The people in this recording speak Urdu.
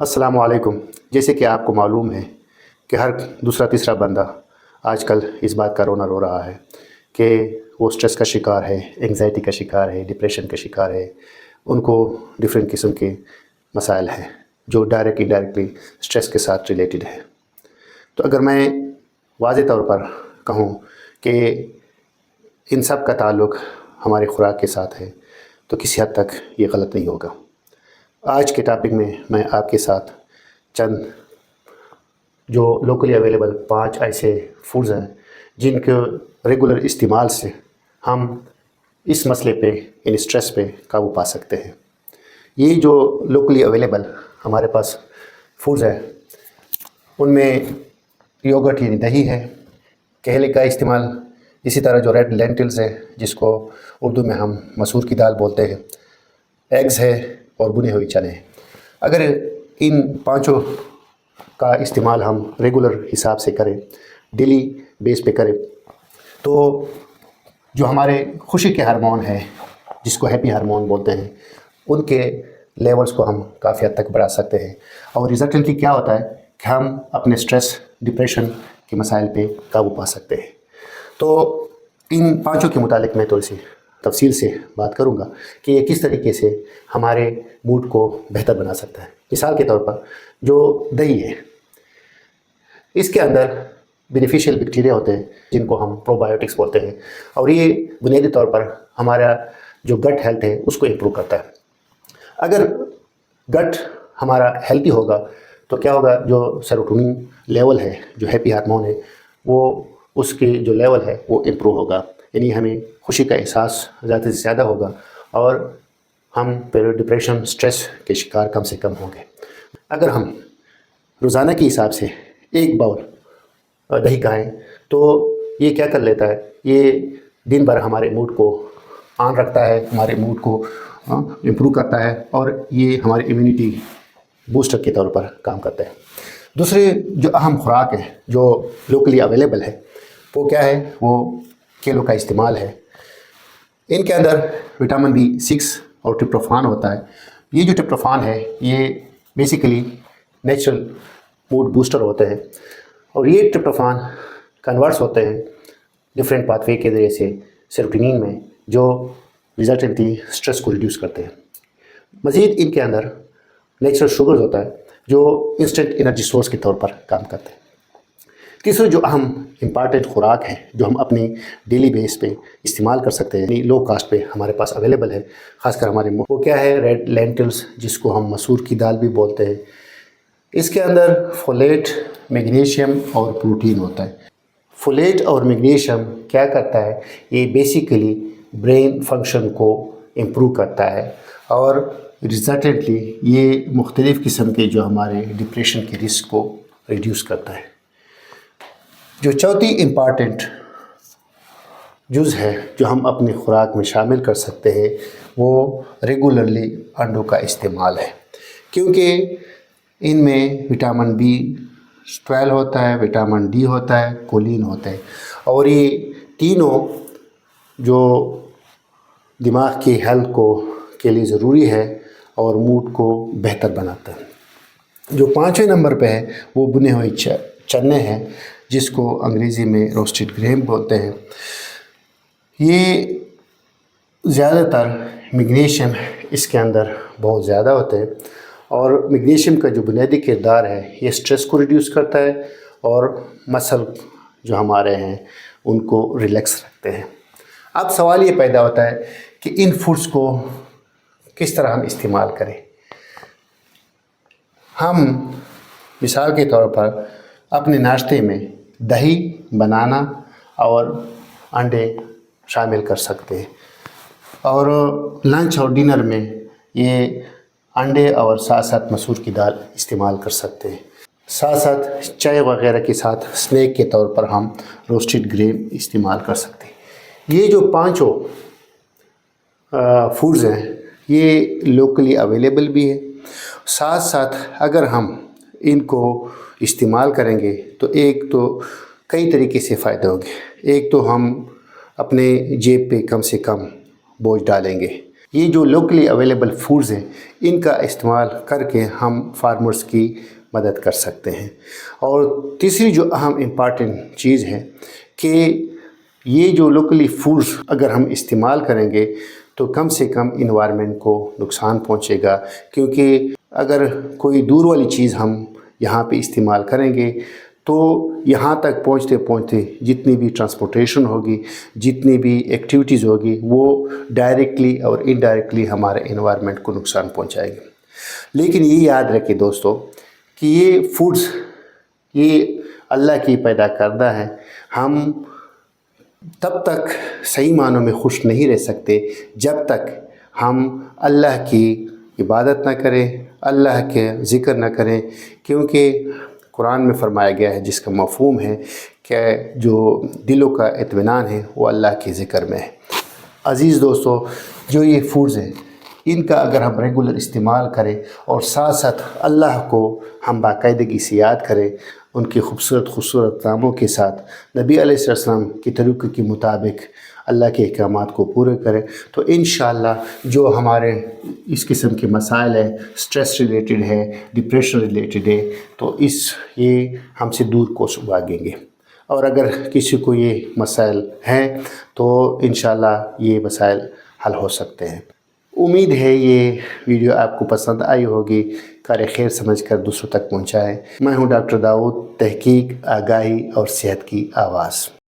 السلام علیکم۔ جیسے کہ آپ کو معلوم ہے کہ ہر دوسرا تیسرا بندہ آج کل اس بات کا رونا رو رہا ہے کہ وہ سٹریس کا شکار ہے، انگزائٹی کا شکار ہے، ڈپریشن کا شکار ہے۔ ان کو ڈفرینٹ قسم کے مسائل ہیں جو ڈائریکٹ انڈائریکٹلی سٹریس کے ساتھ ریلیٹڈ ہے۔ تو اگر میں واضح طور پر کہوں کہ ان سب کا تعلق ہماری خوراک کے ساتھ ہے تو کسی حد تک یہ غلط نہیں ہوگا۔ آج کے ٹاپک میں آپ کے ساتھ چند جو لوکلی اویلیبل 5 ایسے فوڈز ہیں جن کے ریگولر استعمال سے ہم اس مسئلے پہ یعنی سٹریس پہ قابو پا سکتے ہیں۔ یہ جو لوکلی اویلیبل ہمارے پاس فوڈز ہیں ان میں یوگرٹ یعنی دہی ہے، کیلے کا استعمال، اسی طرح جو ریڈ لینٹلز ہے جس کو اردو میں ہم مسور کی دال بولتے ہیں، ایگز ہے اور بنے ہوئے چنے ہیں۔ اگر ان پانچوں کا استعمال ہم ریگولر حساب سے کریں، ڈیلی بیس پہ کریں، تو جو ہمارے خوشی کے ہارمون ہیں جس کو ہیپی ہارمون بولتے ہیں ان کے لیولز کو ہم کافی حد تک بڑھا سکتے ہیں، اور ریزلٹنٹلی کیا ہوتا ہے کہ ہم اپنے سٹریس ڈپریشن کے مسائل پہ قابو پا سکتے ہیں۔ تو ان پانچوں کے متعلق میں تھوڑی سی تفصیل سے بات کروں گا کہ یہ کس طریقے سے ہمارے موڈ کو بہتر بنا سکتا ہے۔ مثال کے طور پر جو دہی ہے، اس کے اندر بینیفیشیل بیکٹیریا ہوتے ہیں جن کو ہم پرو بایوٹکس بولتے ہیں، اور یہ بنیادی طور پر ہمارا جو گٹ ہیلتھ ہے اس کو امپروو کرتا ہے۔ اگر گٹ ہمارا ہیلتھی ہوگا تو کیا ہوگا، جو سیروٹونین لیول ہے جو ہیپی ہارمون ہے وہ اس کی جو لیول ہے وہ امپروو ہوگا، یعنی ہمیں خوشی کا احساس زیادہ سے زیادہ ہوگا اور ہم پھر ڈپریشن سٹریس کے شکار کم سے کم ہوں گے۔ اگر ہم روزانہ کے حساب سے ایک باؤل دہی کھائیں تو یہ کیا کر لیتا ہے، یہ دن بھر ہمارے موڈ کو آن رکھتا ہے، ہمارے موڈ کو امپروو کرتا ہے، اور یہ ہماری امیونٹی بوسٹر کے طور پر کام کرتا ہے۔ دوسرے جو اہم خوراک ہے جو لوکلی اویلیبل ہے وہ کیا ہے، وہ کیلوں کا استعمال ہے۔ ان کے اندر وٹامن B6 اور ٹریپٹوفان ہوتا ہے۔ یہ جو ٹریپٹوفان ہے یہ بیسیکلی نیچرل موڈ بوسٹر ہوتے ہیں، اور یہ ٹریپٹوفان کنورٹس ہوتے ہیں ڈفرینٹ پاتھ وے کے ذریعے سے سیروٹونین میں، جو ریزلٹنٹلی سٹریس کو ریڈیوس کرتے ہیں۔ مزید ان کے اندر نیچرل شوگرز ہوتا ہے جو انسٹنٹ انرجی سورس کے طور پر کام کرتے ہیں۔ تیسرا جو اہم امپارٹنٹ خوراک ہے جو ہم اپنی ڈیلی بیس پہ استعمال کر سکتے ہیں، یعنی لو کاسٹ پہ ہمارے پاس اویلیبل ہے خاص کر ہمارے وہ کیا ہے، ریڈ لینٹلز جس کو ہم مسور کی دال بھی بولتے ہیں۔ اس کے اندر فولیٹ، میگنیشیم اور پروٹین ہوتا ہے۔ فولیٹ اور میگنیشیم کیا کرتا ہے، یہ بیسیکلی برین فنکشن کو امپروو کرتا ہے، اور ریزلٹنٹلی یہ مختلف قسم کے جو ہمارے ڈپریشن کے رسک کو ریڈیوس کرتا ہے۔ جو چوتھی امپارٹنٹ جز ہے جو ہم اپنی خوراک میں شامل کر سکتے ہیں وہ ریگولرلی انڈوں کا استعمال ہے، کیونکہ ان میں وٹامن B12 ہوتا ہے، وٹامن D ہوتا ہے، کولین ہوتا ہے، اور یہ تینوں جو دماغ کی ہیلتھ کے لیے ضروری ہے اور موڈ کو بہتر بناتا ہے۔ جو 5ویں نمبر پہ ہے وہ بنے ہوئے چنے ہیں جس کو انگریزی میں روسٹڈ گریم بولتے ہیں۔ یہ زیادہ تر میگنیشیم اس کے اندر بہت زیادہ ہوتے ہیں، اور میگنیشیم کا جو بنیادی کردار ہے یہ سٹریس کو ریڈیوس کرتا ہے اور مسل جو ہمارے ہیں ان کو ریلیکس رکھتے ہیں۔ اب سوال یہ پیدا ہوتا ہے کہ ان فوڈز کو کس طرح ہم استعمال کریں۔ ہم مثال کے طور پر اپنے ناشتے میں دہی، بنانا اور انڈے شامل کر سکتے ہیں، اور لنچ اور ڈنر میں یہ انڈے اور ساتھ ساتھ مسور کی دال استعمال کر سکتے ہیں۔ ساتھ ساتھ چائے وغیرہ کے ساتھ سنیک کے طور پر ہم روسٹڈ گریم استعمال کر سکتے ہیں۔ یہ جو پانچوں فوڈز ہیں یہ لوکلی اویلیبل بھی ہے۔ ساتھ ساتھ اگر ہم ان کو استعمال کریں گے تو ایک تو کئی طریقے سے فائدہ ہوگے۔ ایک تو ہم اپنے جیب پہ کم سے کم بوجھ ڈالیں گے، یہ جو لوکلی اویلیبل فوڈز ہیں ان کا استعمال کر کے ہم فارمرز کی مدد کر سکتے ہیں۔ اور تیسری جو اہم امپارٹنٹ چیز ہے کہ یہ جو لوکلی فوڈز اگر ہم استعمال کریں گے تو کم سے کم انوائرمنٹ کو نقصان پہنچے گا، کیونکہ اگر کوئی دور والی چیز ہم یہاں پہ استعمال کریں گے تو یہاں تک پہنچتے پہنچتے جتنی بھی ٹرانسپورٹیشن ہوگی، جتنی بھی ایکٹیویٹیز ہوگی، وہ ڈائریکٹلی اور انڈائریکٹلی ہمارے انوائرمنٹ کو نقصان پہنچائے گی۔ لیکن یہ یاد رکھیں دوستو کہ یہ فوڈز یہ اللہ کی پیدا کردہ ہے۔ ہم تب تک صحیح معنوں میں خوش نہیں رہ سکتے جب تک ہم اللہ کی عبادت نہ کریں، اللہ کے ذکر نہ کریں، کیونکہ قرآن میں فرمایا گیا ہے جس کا مفہوم ہے کہ جو دلوں کا اطمینان ہے وہ اللہ کے ذکر میں ہے۔ عزیز دوستو، جو یہ فوڈز ہیں ان کا اگر ہم ریگولر استعمال کریں اور ساتھ ساتھ اللہ کو ہم باقاعدگی سے یاد کریں، ان کی خوبصورت خوبصورت ناموں کے ساتھ نبی علیہ السلام کی طریقے کے مطابق اللہ کے احکامات کو پورے کریں، تو انشاءاللہ جو ہمارے اس قسم کے مسائل ہیں، سٹریس ریلیٹڈ ہے، ڈپریشن ریلیٹڈ ہے، تو یہ ہم سے دور کو بھاگیں گے۔ اور اگر کسی کو یہ مسائل ہیں تو انشاءاللہ یہ مسائل حل ہو سکتے ہیں۔ امید ہے یہ ویڈیو آپ کو پسند آئی ہوگی، کار خیر سمجھ کر دوسروں تک پہنچائیں۔ میں ہوں ڈاکٹر داؤد، تحقیق، آگاہی اور صحت کی آواز۔